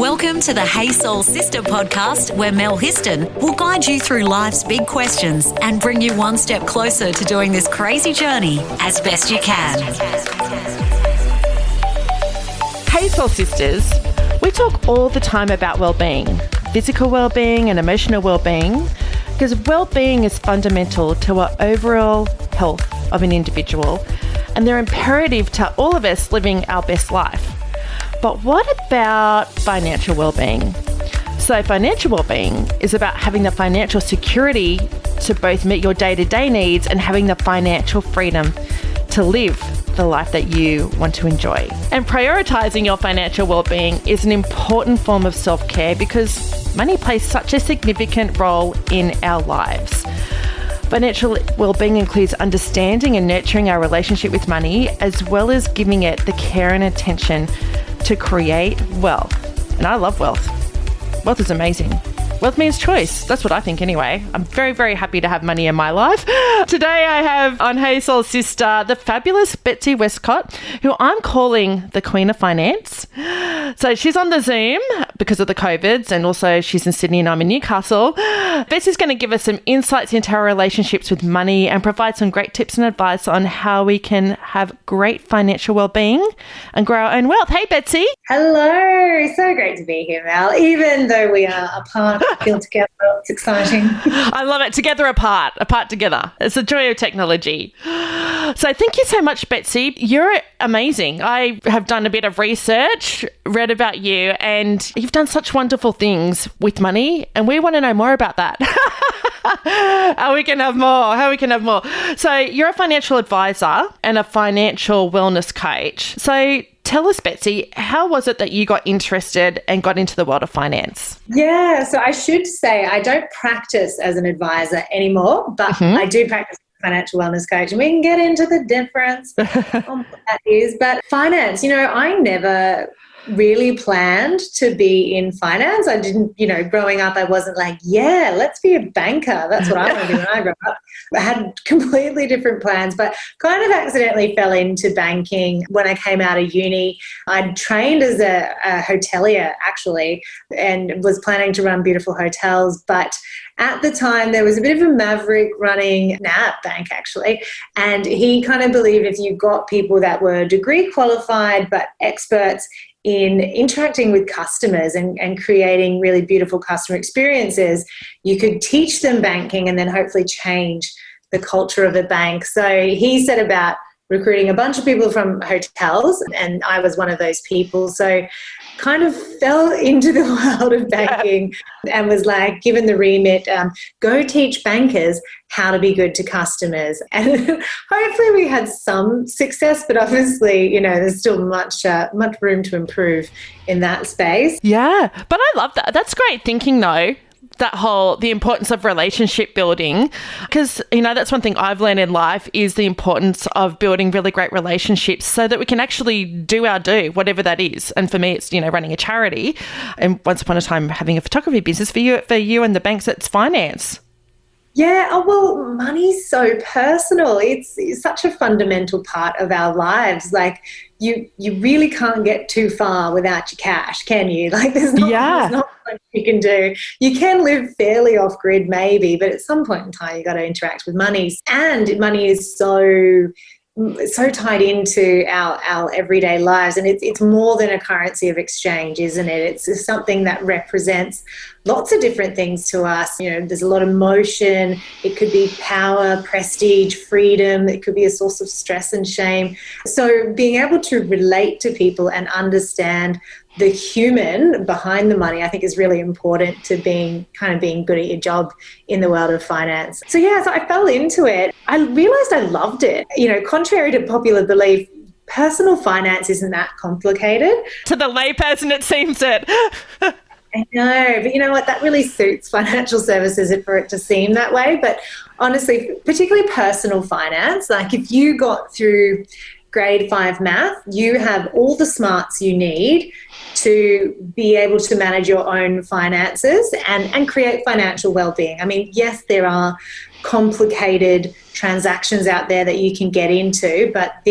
Welcome to the Hey Soul Sista podcast, where Mel Histon will guide you through life's big questions and bring you one step closer to doing this crazy journey as best you can. Hey Soul Sisters, we talk all the time about wellbeing, physical wellbeing and emotional wellbeing, because wellbeing is fundamental to our overall health of an individual, and they're imperative to all of us living our best life. But what about financial wellbeing? So financial wellbeing is about having the financial security to both meet your day-to-day needs and having the financial freedom to live the life that you want to enjoy. And prioritizing your financial well-being is an important form of self-care because money plays such a significant role in our lives. Financial well-being includes understanding and nurturing our relationship with money, as well as giving it the care and attention to create wealth. And I love wealth. Wealth is amazing. Wealth means choice. That's what I think anyway. I'm very, very happy to have money in my life. Today I have on Hey Soul Sista the fabulous Betsy Westcott, who I'm calling the Queen of Finance. So she's on the Zoom because of the COVIDs, and also she's in Sydney and I'm in Newcastle. Betsy's going to give us some insights into our relationships with money and provide some great tips and advice on how we can have great financial well-being and grow our own wealth. Hey, Betsy. Hello. So great to be here, Mel. Even though we are apart, feel together. It's exciting. I love it. Together, apart together. It's the joy of technology. So thank you so much, Betsy. You're amazing. I have done a bit of research, read about you, and you've done such wonderful things with money, and we want to know more about that. How we can have more. So you're a financial advisor and a financial wellness coach. So tell us, Betsy, how was it that you got interested and got into the world of finance? Yeah, so I should say I don't practice as an advisor anymore, but I do practice as a financial wellness coach, and we can get into the difference on what that is. But finance, I never really planned to be in finance. I didn't, growing up, I wasn't like, yeah, let's be a banker. That's what I want to do when I grow up. I had completely different plans, but kind of accidentally fell into banking when I came out of uni. I'd trained as a hotelier, actually, and was planning to run beautiful hotels. But at the time, there was a bit of a maverick running NAB bank, actually, and he kind of believed if you got people that were degree qualified but experts in interacting with customers and creating really beautiful customer experiences, you could teach them banking and then hopefully change the culture of a bank. So he set about recruiting a bunch of people from hotels, and I was one of those people. So kind of fell into the world of banking and was like given the remit, go teach bankers how to be good to customers. And hopefully we had some success, but obviously, there's still much room to improve in that space. Yeah, but I love that. That's great thinking though. The importance of relationship building, because, that's one thing I've learned in life is the importance of building really great relationships so that we can actually do our do, whatever that is. And for me, it's, running a charity, and once upon a time having a photography business. For you and the banks, it's finance. Yeah, well, money's so personal. It's such a fundamental part of our lives. Like, you really can't get too far without your cash, can you? Like, there's not much you can do. You can live fairly off-grid maybe, but at some point in time, you've got to interact with money. And money is so tied into our everyday lives, and it's more than a currency of exchange, isn't it? It's something that represents lots of different things to us. There's a lot of motion. It could be power, prestige, freedom. It could be a source of stress and shame. So being able to relate to people and understand the human behind the money, I think, is really important to being good at your job in the world of finance. So I fell into it. I realized I loved it. Contrary to popular belief, personal finance isn't that complicated. To the layperson, it seems it. I know, but you know what? That really suits financial services for it to seem that way. But honestly, particularly personal finance, like if you got through grade 5 math, you have all the smarts you need to be able to manage your own finances and create financial well-being. I mean, yes, there are complicated transactions out there that you can get into, but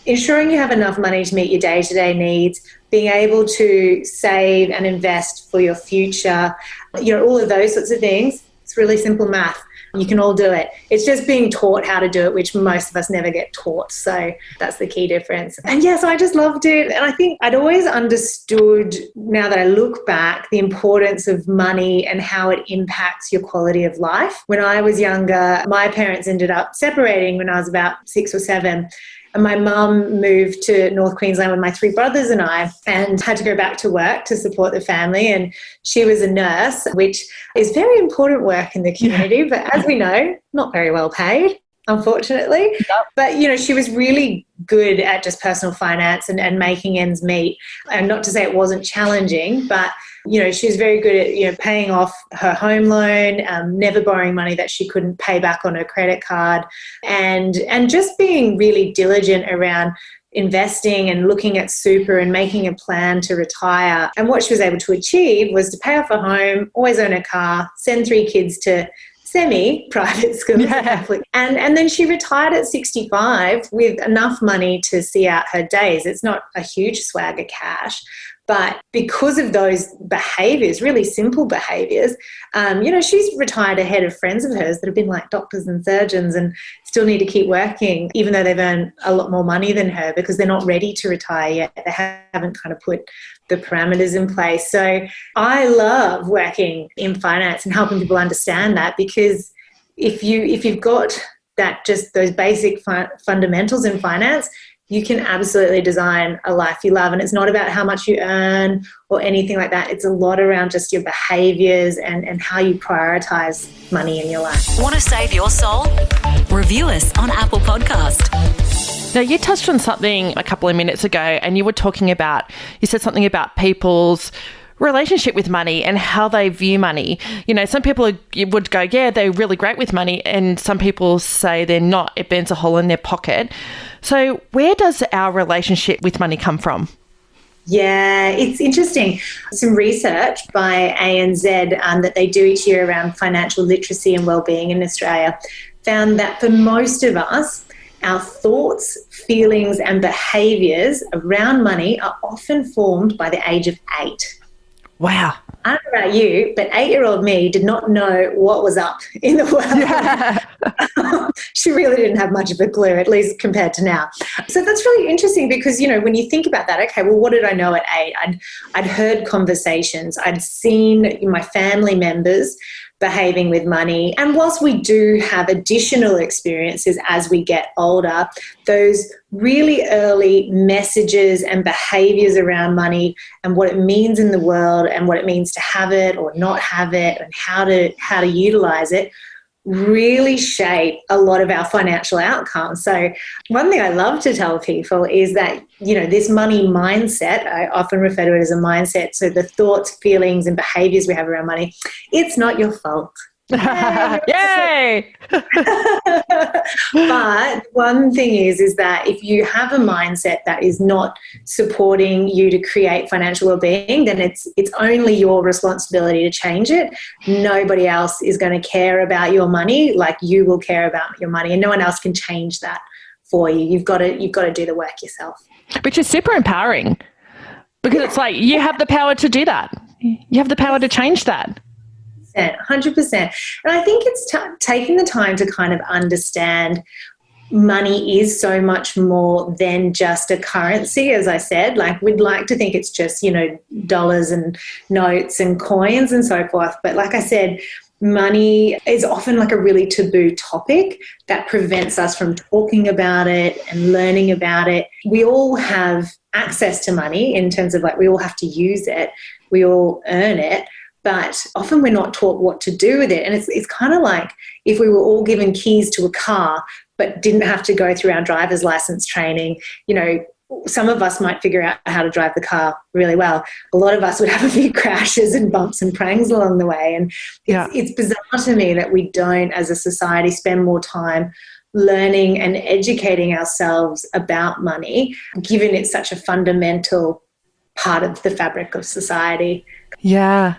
ensuring you have enough money to meet your day-to-day needs, being able to save and invest for your future, all of those sorts of things. It's really simple math. You can all do it. It's just being taught how to do it, which most of us never get taught. So that's the key difference. And so I just loved it. And I think I'd always understood, now that I look back, the importance of money and how it impacts your quality of life. When I was younger, my parents ended up separating when I was about 6 or 7. And my mum moved to North Queensland with my 3 brothers and I, and had to go back to work to support the family. And she was a nurse, which is very important work in the community, but as we know, not very well paid, unfortunately. Yep. But, she was really good at just personal finance and making ends meet. And not to say it wasn't challenging, but she was very good at, paying off her home loan, never borrowing money that she couldn't pay back on her credit card, and just being really diligent around investing and looking at super and making a plan to retire. And what she was able to achieve was to pay off a home, always own a car, send 3 kids to semi-private schools. Yeah. And then she retired at 65 with enough money to see out her days. It's not a huge swag of cash, but because of those behaviours, really simple behaviours, she's retired ahead of friends of hers that have been like doctors and surgeons and still need to keep working, even though they've earned a lot more money than her, because they're not ready to retire yet. They haven't kind of put the parameters in place. So I love working in finance and helping people understand that, because if you've got that, just those basic fundamentals in finance, you can absolutely design a life you love. And it's not about how much you earn or anything like that. It's a lot around just your behaviours and how you prioritise money in your life. Want to save your soul? Review us on Apple Podcast. Now, you touched on something a couple of minutes ago, and you said something about people's relationship with money and how they view money. Some people would go, yeah, they're really great with money, and some people say they're not. It burns a hole in their pocket. So where does our relationship with money come from? Yeah, it's interesting. Some research by ANZ that they do each year around financial literacy and wellbeing in Australia found that for most of us, our thoughts, feelings and behaviours around money are often formed by the age of 8. Wow. I don't know about you, but 8-year-old me did not know what was up in the world. Yeah. She really didn't have much of a clue, at least compared to now. So that's really interesting because, when you think about that, okay, well, what did I know at 8? I'd heard conversations. I'd seen my family members behaving with money. And whilst we do have additional experiences as we get older, those really early messages and behaviours around money and what it means in the world and what it means to have it or not have it and how to utilise it really shape a lot of our financial outcomes. So one thing I love to tell people is that, this money mindset, I often refer to it as a mindset. So the thoughts, feelings and behaviours we have around money, it's not your fault. Yay! But one thing is that if you have a mindset that is not supporting you to create financial well-being, then it's only your responsibility to change it. Nobody else is going to care about your money like you will care about your money, and no one else can change that for you. You've got to do the work yourself. Which is super empowering, because it's like you have the power to do that. You have the power to change that. 100%. And I think it's taking the time to kind of understand money is so much more than just a currency, as I said. Like, we'd like to think it's just, dollars and notes and coins and so forth. But like I said, money is often like a really taboo topic that prevents us from talking about it and learning about it. We all have access to money in terms of we all have to use it. We all earn it. But often we're not taught what to do with it. And it's kind of like if we were all given keys to a car but didn't have to go through our driver's license training. Some of us might figure out how to drive the car really well. A lot of us would have a few crashes and bumps and prangs along the way. And it's bizarre to me that we don't, as a society, spend more time learning and educating ourselves about money, given it's such a fundamental part of the fabric of society. Yeah.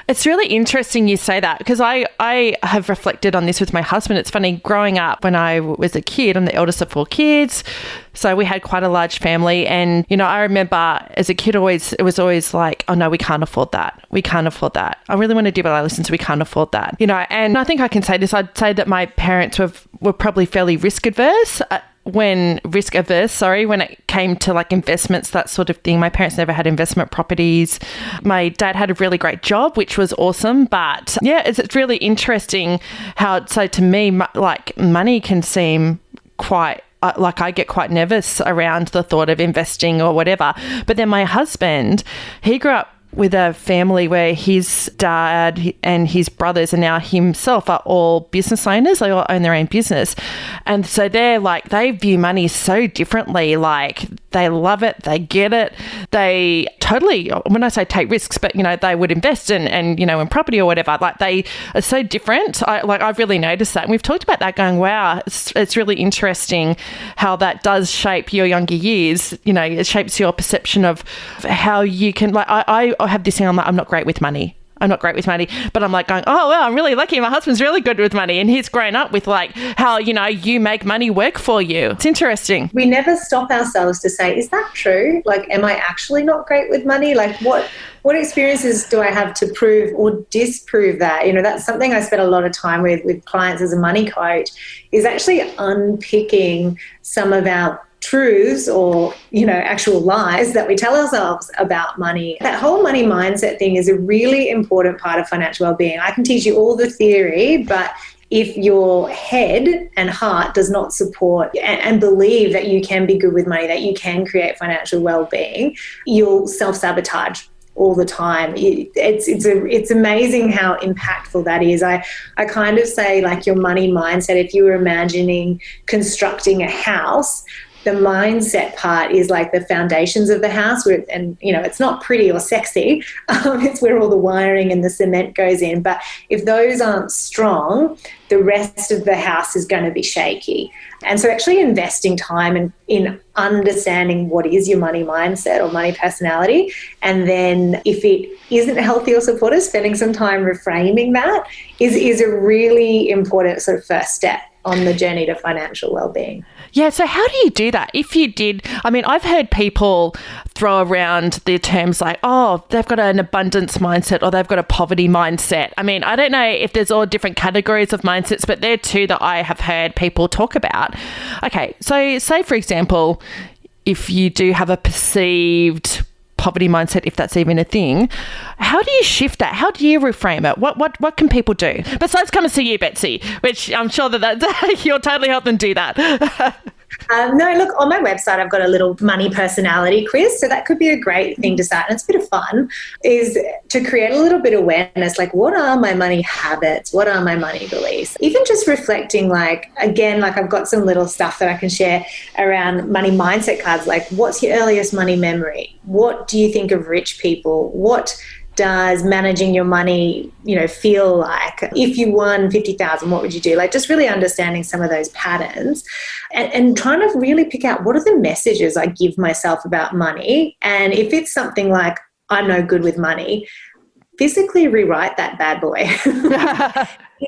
It's really interesting you say that, because I have reflected on this with my husband. It's funny, growing up when I was a kid, I'm the eldest of 4 kids, so we had quite a large family. And, you know, I remember as a kid it was always like, oh no, we can't afford that. We can't afford that. I really want to do what I listen to. We can't afford that. You know, and I think I can say this. I'd say that my parents were probably fairly risk averse. When it came to like investments, that sort of thing. My parents never had investment properties. My dad had a really great job, which was awesome. But yeah, it's really interesting how, so to me, like money can seem quite, like I get quite nervous around the thought of investing or whatever. But then my husband, he grew up with a family where his dad and his brothers and now himself are all business owners. They all own their own business. And so they're like, they view money so differently. Like they love it. They get it. They totally, when I say take risks, but, you know, they would invest in you know, in property or whatever. Like they are so different. I've really noticed that. And we've talked about that going, wow, it's really interesting how that does shape your younger years. You know, it shapes your perception of how you can, like, I have this thing, I'm not great with money. But I'm like going, oh, well, I'm really lucky. My husband's really good with money, and he's grown up with like how, you know, you make money work for you. It's interesting. We never stop ourselves to say, is that true? Like, am I actually not great with money? Like what experiences do I have to prove or disprove that? You know, that's something I spent a lot of time with clients as a money coach, is actually unpicking some of our truths or, you know, actual lies that we tell ourselves about money. That whole money mindset thing is a really important part of financial well-being. I can teach you all the theory, but if your head and heart does not support and believe that you can be good with money, that you can create financial well-being, you'll self-sabotage all the time. It's amazing how impactful that is. I kind of say, like, your money mindset, if you were imagining constructing a house, the mindset part is like the foundations of the house, and you know, it's not pretty or sexy. It's where all the wiring and the cement goes in. But if those aren't strong, the rest of the house is going to be shaky. And so actually investing time in understanding what is your money mindset or money personality, and then if it isn't healthy or supportive, spending some time reframing that is a really important sort of first step on the journey to financial well-being. Yeah, so how do you do that? If you did, I mean, I've heard people throw around the terms like, oh, they've got an abundance mindset or they've got a poverty mindset. I mean, I don't know if there's all different categories of mindsets, but they're two that I have heard people talk about. Okay, so say, for example, if you do have a perceived poverty mindset, if that's even a thing, how do you shift that? How do you reframe it? What can people do besides come and see you, Betsy, which I'm sure that you'll totally help them do that. No, look, on my website, I've got a little money personality quiz. So that could be a great thing to start. And it's a bit of fun, is to create a little bit of awareness, like, what are my money habits? What are my money beliefs? Even just reflecting, like, again, like I've got some little stuff that I can share around money mindset cards. Like, what's your earliest money memory? What do you think of rich people? What does managing your money, you know, feel like? If you won 50,000, what would you do? Like, just really understanding some of those patterns and trying to really pick out what are the messages I give myself about money. And if it's something like, I'm no good with money, physically rewrite that bad boy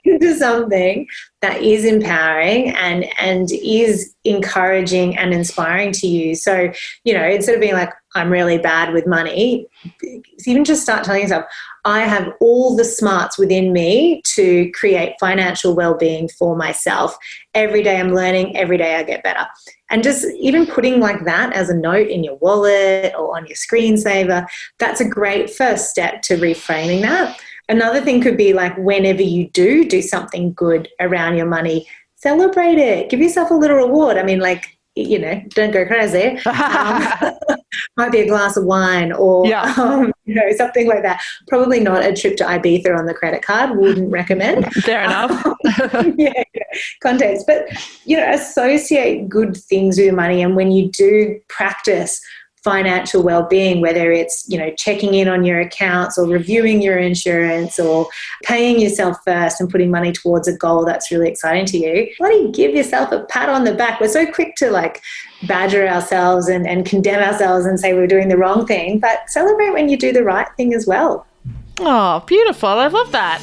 into something that is empowering and is encouraging and inspiring to you. So, you know, instead of being like, I'm really bad with money, even just start telling yourself, I have all the smarts within me to create financial well-being for myself. Every day I'm learning, every day I get better. And just even putting like that as a note in your wallet or on your screensaver, that's a great first step to reframing that. Another thing could be like, whenever you do something good around your money, celebrate it. Give yourself a little reward. I mean, like, you know, don't go crazy. Might be a glass of wine or, you know, something like that. Probably not a trip to Ibiza on the credit card. Wouldn't recommend. Fair enough. Yeah, context. But, you know, associate good things with your money. And when you do practice financial well-being, whether it's, you know, checking in on your accounts or reviewing your insurance or paying yourself first and putting money towards a goal that's really exciting to you, bloody give yourself a pat on the back. We're so quick to like badger ourselves and condemn ourselves and say we're doing the wrong thing, but celebrate when you do the right thing as well. Oh, beautiful. I love that.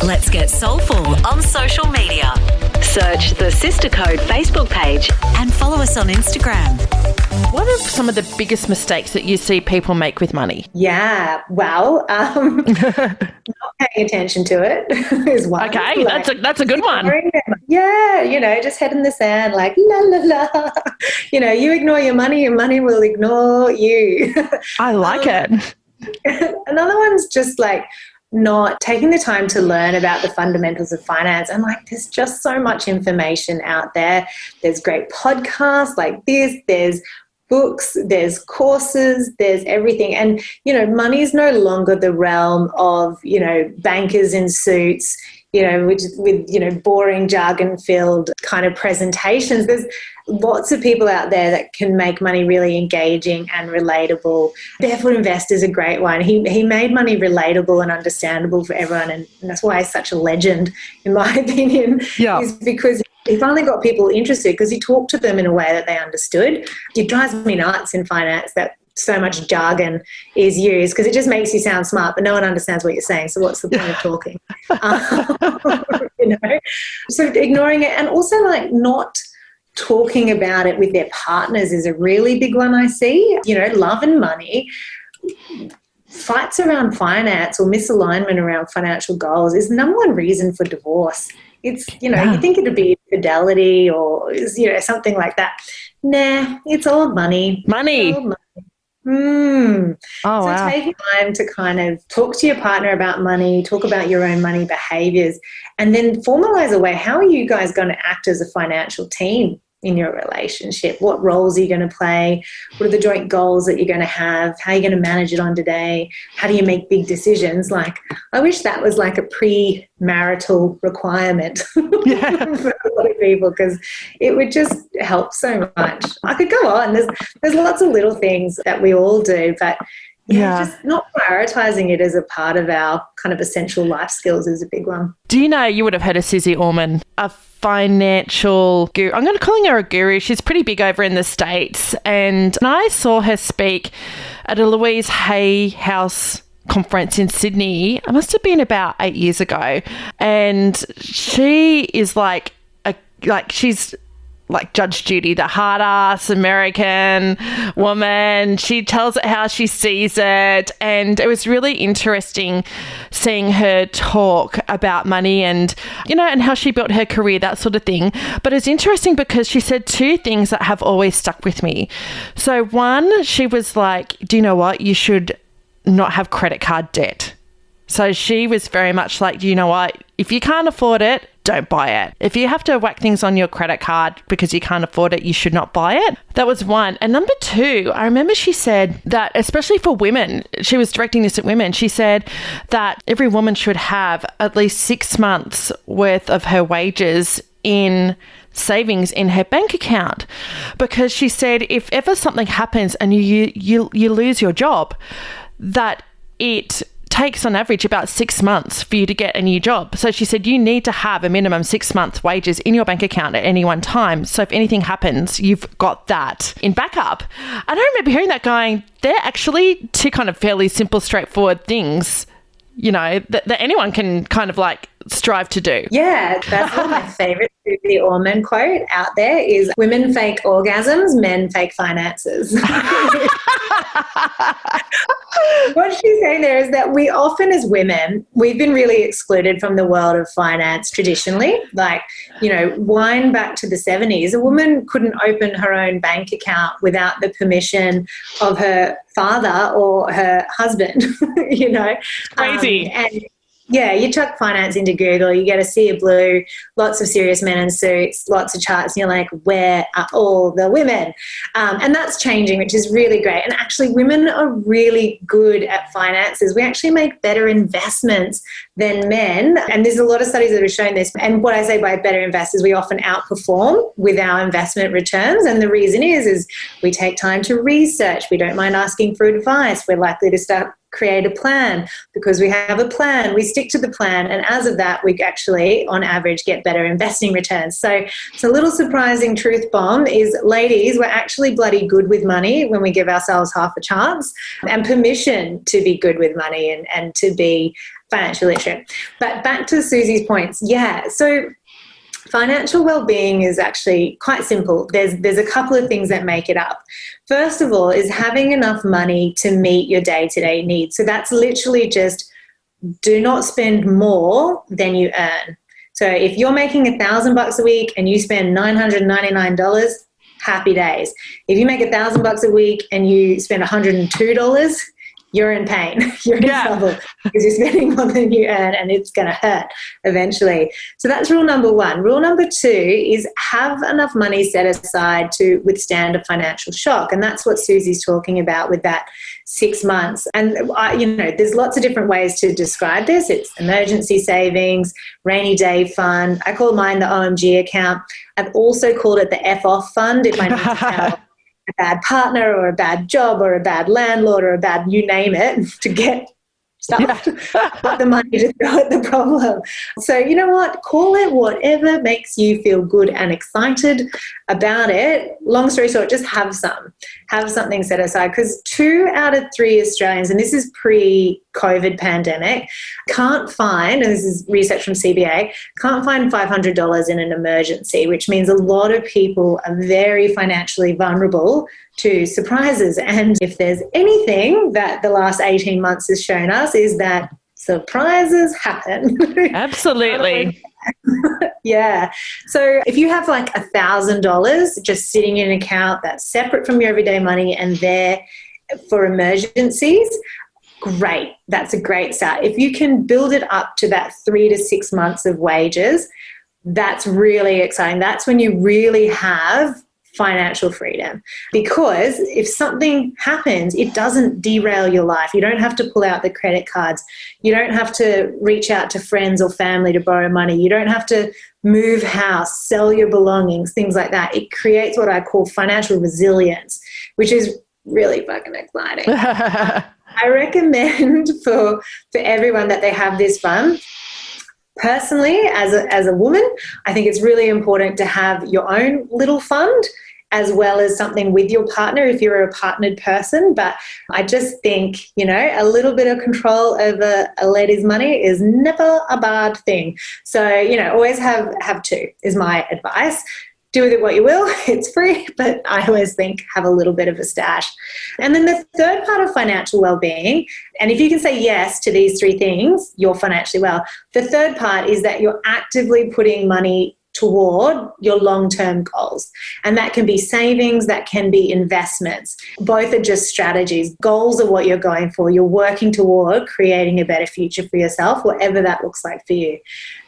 Let's get soulful on social media. Search the Sister Code Facebook page and follow us on Instagram. What are some of the biggest mistakes that you see people make with money? Yeah, well, not paying attention to it is one. Okay, that's a good one. Yeah, just head in the sand, like, la, la, la. You ignore your money will ignore you. I like it. Another one's just like not taking the time to learn about the fundamentals of finance. And like, there's just so much information out there. There's great podcasts like this. There's books, there's courses, there's everything. And, money is no longer the realm of, bankers in suits, with boring jargon-filled kind of presentations. There's lots of people out there that can make money really engaging and relatable. Barefoot Investor is a great one. He made money relatable and understandable for everyone, and that's why he's such a legend, in my opinion, is because he finally got people interested because he talked to them in a way that they understood. It drives me nuts in finance that so much jargon is used because it just makes you sound smart, but no one understands what you're saying. So what's the point of talking? So ignoring it, and also like not talking about it with their partners is a really big one I see. Love and money. Fights around finance or misalignment around financial goals is the number one reason for divorce. It's, you think it'd be fidelity or, something like that. Nah, it's all money. Money. It's all money. Oh, so wow. take time to kind of talk to your partner about money, talk about your own money behaviors, and then formalize a way. How are you guys going to act as a financial team in your relationship? What roles are you going to play? What are the joint goals that you're going to have? How are you going to manage it on today? How do you make big decisions? Like, I wish that was like a pre-marital requirement for a lot of people, because it would just help so much. I could go on. There's lots of little things that we all do, but just not prioritizing it as a part of our kind of essential life skills is a big one. Do you know, you would have heard of Susie Orman, a financial guru. I'm going to call her a guru. She's pretty big over in the States. And I saw her speak at a Louise Hay House conference in Sydney. It must have been about 8 years ago. And she is she's like Judge Judy, the hard-ass American woman. She tells it how she sees it. And it was really interesting seeing her talk about money and, and how she built her career, that sort of thing. But it's interesting because she said two things that have always stuck with me. So one, she was like, do you know what? You should not have credit card debt. So she was very much like, do you know what? If you can't afford it, don't buy it. If you have to whack things on your credit card because you can't afford it, you should not buy it. That was one. And number two, I remember she said that, especially for women, she was directing this at women, she said that every woman should have at least 6 months worth of her wages in savings in her bank account, because she said if ever something happens and you lose your job, that it takes on average about 6 months for you to get a new job. So she said you need to have a minimum 6 months wages in your bank account at any one time. So if anything happens, you've got that in backup. And I remember hearing that going, they're actually two kind of fairly simple, straightforward things, that anyone can kind of like strive to do. Yeah, that's one of my favorite Susie Orman quote out there is, women fake orgasms, men fake finances. What she's saying there is that we often as women, we've been really excluded from the world of finance traditionally. Like, wind back to the 70s, a woman couldn't open her own bank account without the permission of her father or her husband, Crazy. Yeah, you chuck finance into Google, you get a sea of blue, lots of serious men in suits, lots of charts, and you're like, where are all the women? And that's changing, which is really great. And actually, women are really good at finances. We actually make better investments than men. And there's a lot of studies that have shown this. And what I say by better investors, we often outperform with our investment returns. And the reason is we take time to research. We don't mind asking for advice. We're likely to start create a plan. Because we have a plan, we stick to the plan. And as of that, we actually, on average, get better investing returns. So it's a little surprising truth bomb is, ladies, we're actually bloody good with money when we give ourselves half a chance and permission to be good with money and to be financially literate. But back to Susie's points. Yeah. So financial well-being is actually quite simple. There's a couple of things that make it up. First of all is having enough money to meet your day-to-day needs. So that's literally just do not spend more than you earn. So if you're making $1,000 a week and you spend $999, happy days. If you make $1,000 a week and you spend $102, you're in pain. You're in trouble because you're spending more than you earn and it's going to hurt eventually. So that's rule number one. Rule number two is have enough money set aside to withstand a financial shock. And that's what Susie's talking about with that 6 months. And, there's lots of different ways to describe this. It's emergency savings, rainy day fund. I call mine the OMG account. I've also called it the F off fund if I need to tell a bad partner or a bad job or a bad landlord or a bad you name it to get stuff, got the money to throw at the problem. So you know what? Call it whatever makes you feel good and excited about it. Long story short, just have something set aside, because 2 out of 3 Australians, and this is pre-COVID pandemic, can't find, and this is research from CBA, can't find $500 in an emergency, which means a lot of people are very financially vulnerable to surprises. And if there's anything that the last 18 months has shown us is that surprises happen. Absolutely. Yeah. So if you have like $1,000 just sitting in an account that's separate from your everyday money and there for emergencies, great. That's a great start. If you can build it up to that 3 to 6 months of wages, that's really exciting. That's when you really have financial freedom, because if something happens, it doesn't derail your life. You don't have to pull out the credit cards. You don't have to reach out to friends or family to borrow money. You don't have to move house, sell your belongings, things like that. It creates what I call financial resilience, which is really fucking exciting. I recommend for everyone that they have this fund. Personally, as a woman, I think it's really important to have your own little fund as well as something with your partner if you're a partnered person. But I just think, a little bit of control over a lady's money is never a bad thing. So, always have 2 is my advice. Do with it what you will. It's free, but I always think have a little bit of a stash. And then the third part of financial well-being, and if you can say yes to these 3 things, you're financially well. The third part is that you're actively putting money toward your long-term goals. And that can be savings, that can be investments. Both are just strategies. Goals are what you're going for. You're working toward creating a better future for yourself, whatever that looks like for you.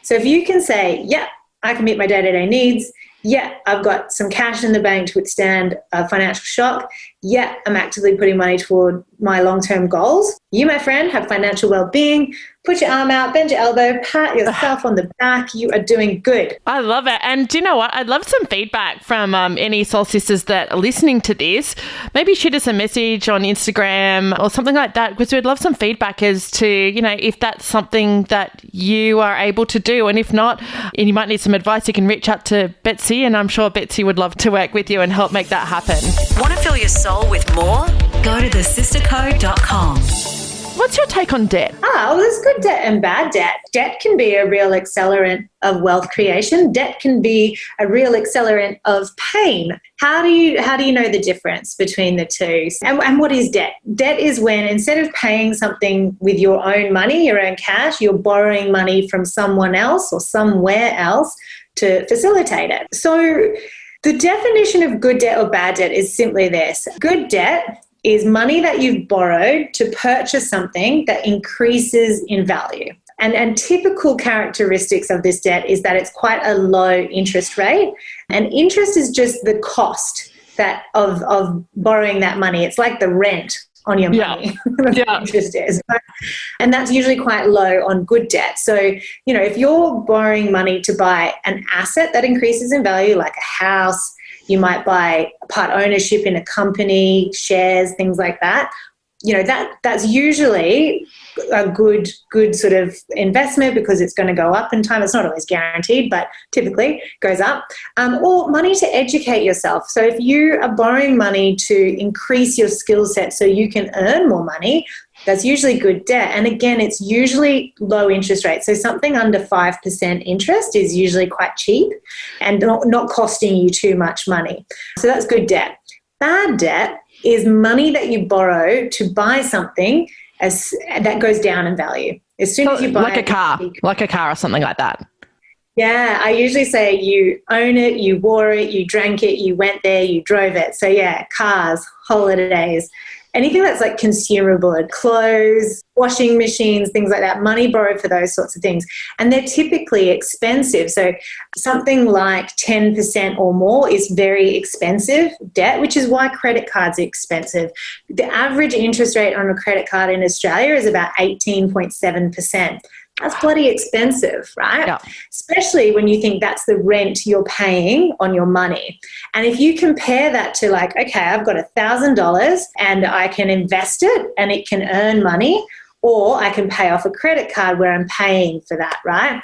So if you can say, yeah, I can meet my day-to-day needs. Yeah, I've got some cash in the bank to withstand a financial shock. Yeah, I'm actively putting money toward my long-term goals. You, my friend, have financial well-being. Put your arm out, bend your elbow, pat yourself on the back. You are doing good. I love it. And do you know what? I'd love some feedback from any soul sisters that are listening to this. Maybe shoot us a message on Instagram or something like that, because we'd love some feedback as to, if that's something that you are able to do. And if not, and you might need some advice, you can reach out to Betsy, and I'm sure Betsy would love to work with you and help make that happen. Want to fill your soul with more? Go to thesistercode.com. What's your take on debt? Well, there's good debt and bad debt. Debt can be a real accelerant of wealth creation. Debt can be a real accelerant of pain. How do you know the difference between the two? And what is debt? Debt is when instead of paying something with your own money, your own cash, you're borrowing money from someone else or somewhere else to facilitate it. So the definition of good debt or bad debt is simply this. Good debt is money that you've borrowed to purchase something that increases in value. And typical characteristics of this debt is that it's quite a low interest rate. And interest is just the cost of borrowing that money. It's like the rent on your money. Yeah. Interest is. And that's usually quite low on good debt. So, if you're borrowing money to buy an asset that increases in value, like a house, you might buy part ownership in a company, shares, things like that, that's usually a good sort of investment because it's going to go up in time. It's not always guaranteed, but typically goes up. Or money to educate yourself. So if you are borrowing money to increase your skill set so you can earn more money, that's usually good debt. And again, it's usually low interest rates. So something under 5% interest is usually quite cheap and not costing you too much money. So that's good debt. Bad debt is money that you borrow to buy something that goes down in value. As soon as you buy like a car or something like that. Yeah, I usually say you own it, you wore it, you drank it, you went there, you drove it. So yeah, cars, holidays, anything that's like consumable, clothes, washing machines, things like that, money borrowed for those sorts of things. And they're typically expensive. So something like 10% or more is very expensive debt, which is why credit cards are expensive. The average interest rate on a credit card in Australia is about 18.7%. That's bloody expensive, right? Yeah. Especially when you think that's the rent you're paying on your money. And if you compare that to like, okay, I've got $1,000 and I can invest it and it can earn money, or I can pay off a credit card where I'm paying for that, right?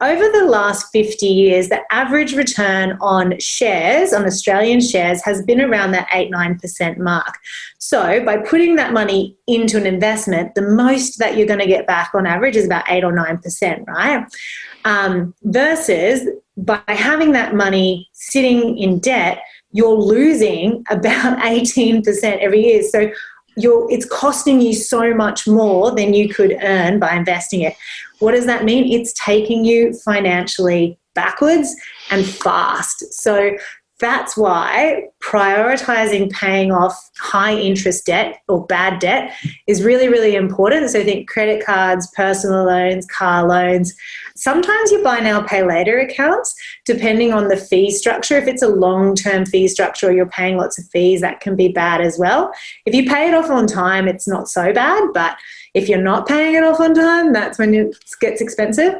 Over the last 50 years, the average return on shares, on Australian shares, has been around that 8-9% mark. So by putting that money into an investment, the most that you're going to get back on average is about 8 or 9%, right? Versus by having that money sitting in debt, you're losing about 18% every year. So it's costing you so much more than you could earn by investing it. What does that mean? It's taking you financially backwards and fast. So that's why prioritizing paying off high interest debt or bad debt is really, really important. So think credit cards, personal loans, car loans. Sometimes you buy now, pay later accounts, depending on the fee structure. If it's a long-term fee structure or you're paying lots of fees, that can be bad as well. If you pay it off on time, it's not so bad. But if you're not paying it off on time, that's when it gets expensive.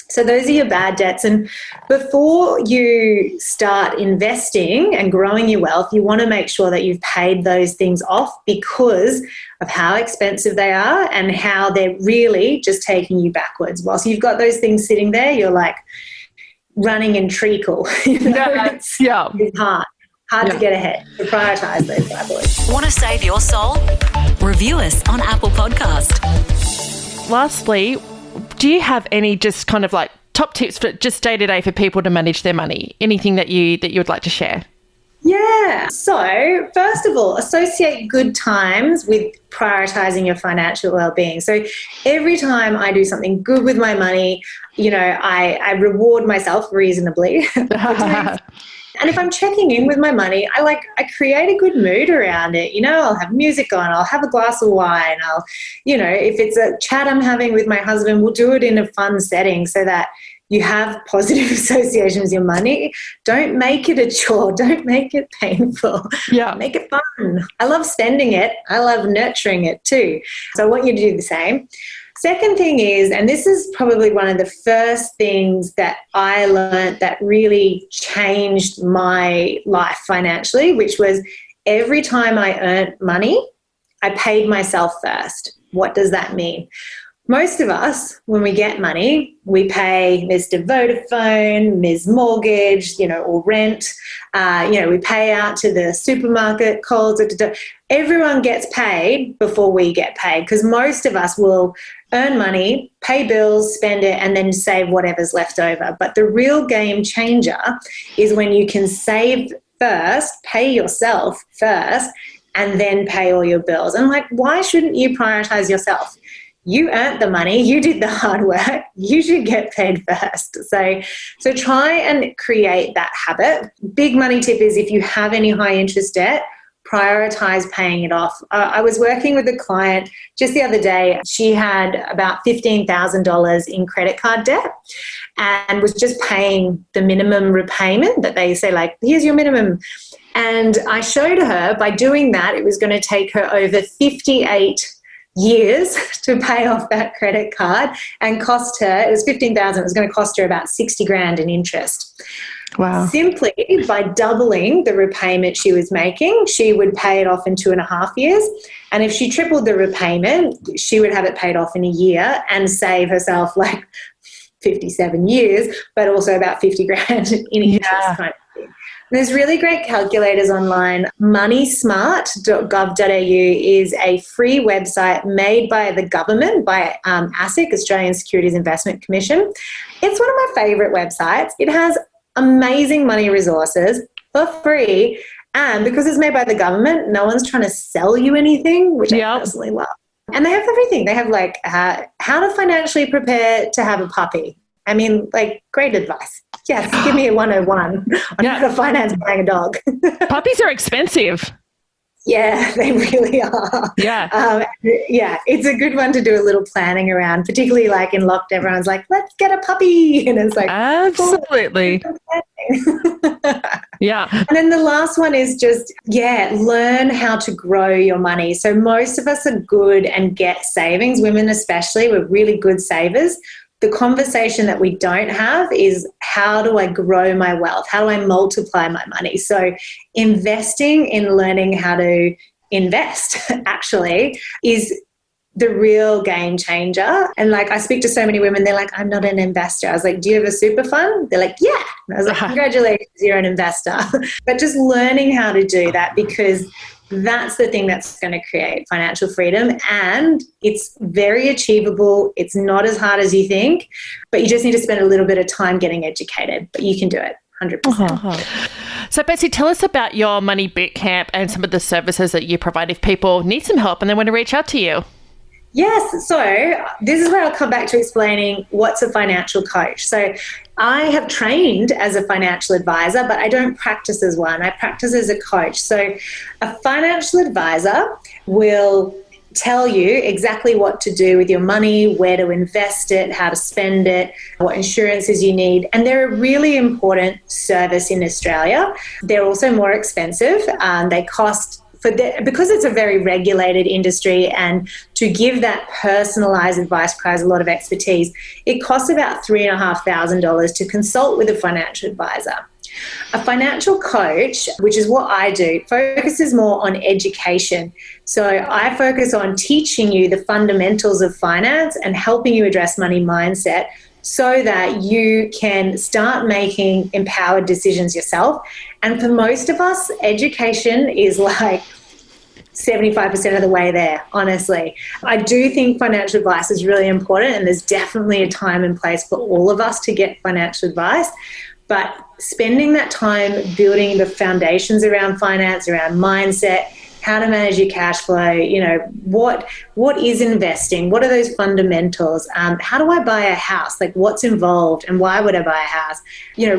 So those are your bad debts. And before you start investing and growing your wealth, you want to make sure that you've paid those things off because of how expensive they are and how they're really just taking you backwards. Whilst you've got those things sitting there, you're like running in treacle. It's hard to get ahead. So prioritize those bad boys. Want to save your soul? Review us on Apple Podcast. Lastly, do you have any just kind of like top tips for just day to day for people to manage their money? Anything that you would like to share? Yeah. So first of all, associate good times with prioritizing your financial well-being. So every time I do something good with my money, I reward myself reasonably. And if I'm checking in with my money, I create a good mood around it. I'll have music on, I'll have a glass of wine. If it's a chat I'm having with my husband, we'll do it in a fun setting so that you have positive associations with your money. Don't make it a chore. Don't make it painful. Yeah. Make it fun. I love spending it. I love nurturing it too. So I want you to do the same. Second thing is, and this is probably one of the first things that I learned that really changed my life financially, which was every time I earned money, I paid myself first. What does that mean? Most of us, when we get money, we pay Mr. Vodafone, Ms. Mortgage, or rent. We pay out to the supermarket, Coles. Everyone gets paid before we get paid because most of us will earn money, pay bills, spend it, and then save whatever's left over. But the real game changer is when you can save first, pay yourself first, and then pay all your bills. And why shouldn't you prioritize yourself? You earned the money, you did the hard work, you should get paid first. So try and create that habit. Big money tip is if you have any high interest debt, prioritize paying it off. I was working with a client just the other day. She had about $15,000 in credit card debt and was just paying the minimum repayment that they say, here's your minimum. And I showed her by doing that, it was going to take her over 58 years to pay off that credit card and cost her, it was $15,000, it was going to cost her about 60 grand in interest. Wow. Simply by doubling the repayment she was making, she would pay it off in 2.5 years. And if she tripled the repayment, she would have it paid off in a year and save herself like 57 years, but also about 50 grand in interest kind of thing. There's really great calculators online. moneysmart.gov.au is a free website made by the government, by ASIC, Australian Securities Investment Commission. It's one of my favourite websites. It has amazing money resources for free. And because it's made by the government, no one's trying to sell you anything, which I personally love. And they have everything. They have like how to financially prepare to have a puppy. I mean, like, great advice. Yes, give me a 101 on how to finance buying a dog. Puppies are expensive. Yeah, they really are. Yeah. It's a good one to do a little planning around, particularly like in lockdown, everyone's like, let's get a puppy. And it's like, absolutely. Yeah. And then the last one is just, learn how to grow your money. So most of us are good and get savings, women especially, we're really good savers. The conversation that we don't have is, how do I grow my wealth? How do I multiply my money? So investing in learning how to invest actually is the real game changer. And like, I speak to so many women, they're like, I'm not an investor. I was like, do you have a super fund? They're like, yeah. And I was like, congratulations, you're an investor. But just learning how to do that, because that's the thing that's going to create financial freedom, and it's very achievable. It's not as hard as you think, but you just need to spend a little bit of time getting educated, but you can do it 100%. So Betsy, tell us about your money boot camp and some of the services that you provide if people need some help and they want to reach out to you. Yes. So this is where I'll come back to explaining what's a financial coach. So I have trained as a financial advisor, but I don't practice as one. I practice as a coach. So a financial advisor will tell you exactly what to do with your money, where to invest it, how to spend it, what insurances you need. And they're a really important service in Australia. They're also more expensive. They cost, because it's a very regulated industry, and to give that personalised advice requires a lot of expertise, it costs about $3,500 to consult with a financial advisor. A financial coach, which is what I do, focuses more on education. So I focus on teaching you the fundamentals of finance and helping you address money mindset so that you can start making empowered decisions yourself. And for most of us, education is like 75% of the way there, honestly. I do think financial advice is really important, and there's definitely a time and place for all of us to get financial advice. But spending that time building the foundations around finance, around mindset, how to manage your cash flow, what is investing? What are those fundamentals? How do I buy a house? Like, what's involved and why would I buy a house?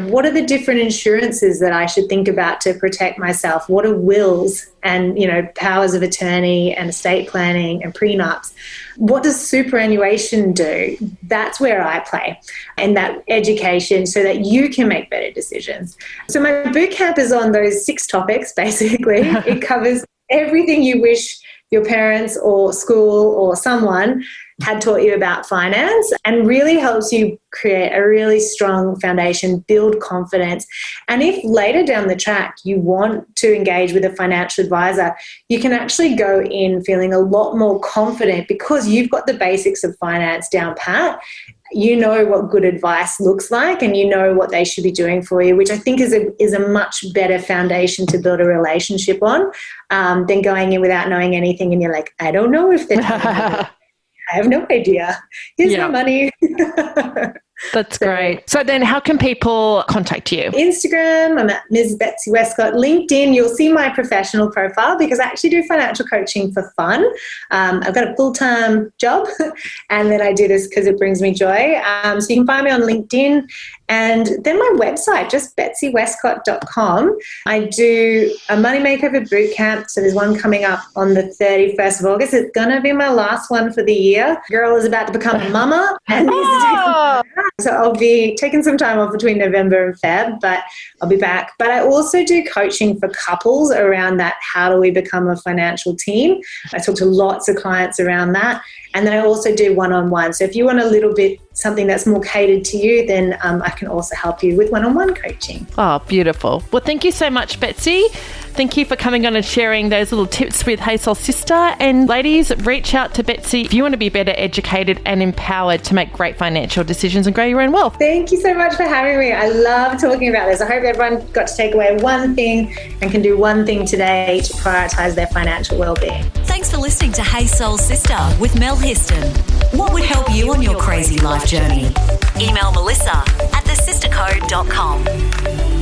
What are the different insurances that I should think about to protect myself? What are wills and, powers of attorney and estate planning and prenups? What does superannuation do? That's where I play, and that education, so that you can make better decisions. So my boot camp is on those 6 topics, basically. It covers everything you wish your parents or school or someone had taught you about finance, and really helps you create a really strong foundation, build confidence. And if later down the track you want to engage with a financial advisor, you can actually go in feeling a lot more confident because you've got the basics of finance down pat. You know what good advice looks like, and you know what they should be doing for you, which I think is a much better foundation to build a relationship on than going in without knowing anything and you're like, I don't know if they're telling me. I have no idea. Here's my money. That's great. So then how can people contact you? Instagram, I'm at Ms. Betsy Wescott. LinkedIn, you'll see my professional profile because I actually do financial coaching for fun. I've got a full-time job and then I do this because it brings me joy. So you can find me on LinkedIn, And then my website, just betsywescott.com. I do a money makeover boot camp. So there's one coming up on the 31st of August. It's going to be my last one for the year. Girl is about to become a mama and needs to take some time. So I'll be taking some time off between November and Feb, but I'll be back. But I also do coaching for couples around that. How do we become a financial team? I talk to lots of clients around that. And then I also do one-on-one. So if you want a little bit something that's more catered to you, then I can also help you with one-on-one coaching. Oh, beautiful. Well, thank you so much, Betsy. Thank you for coming on and sharing those little tips with Hey Soul Sista. And ladies, reach out to Betsy if you want to be better educated and empowered to make great financial decisions and grow your own wealth. Thank you so much for having me. I love talking about this. I hope everyone got to take away one thing and can do one thing today to prioritize their financial well-being. Thanks for listening to Hey Soul Sista with Mel Histon. What would help you on your crazy life journey? Email Melissa at thesistercode.com.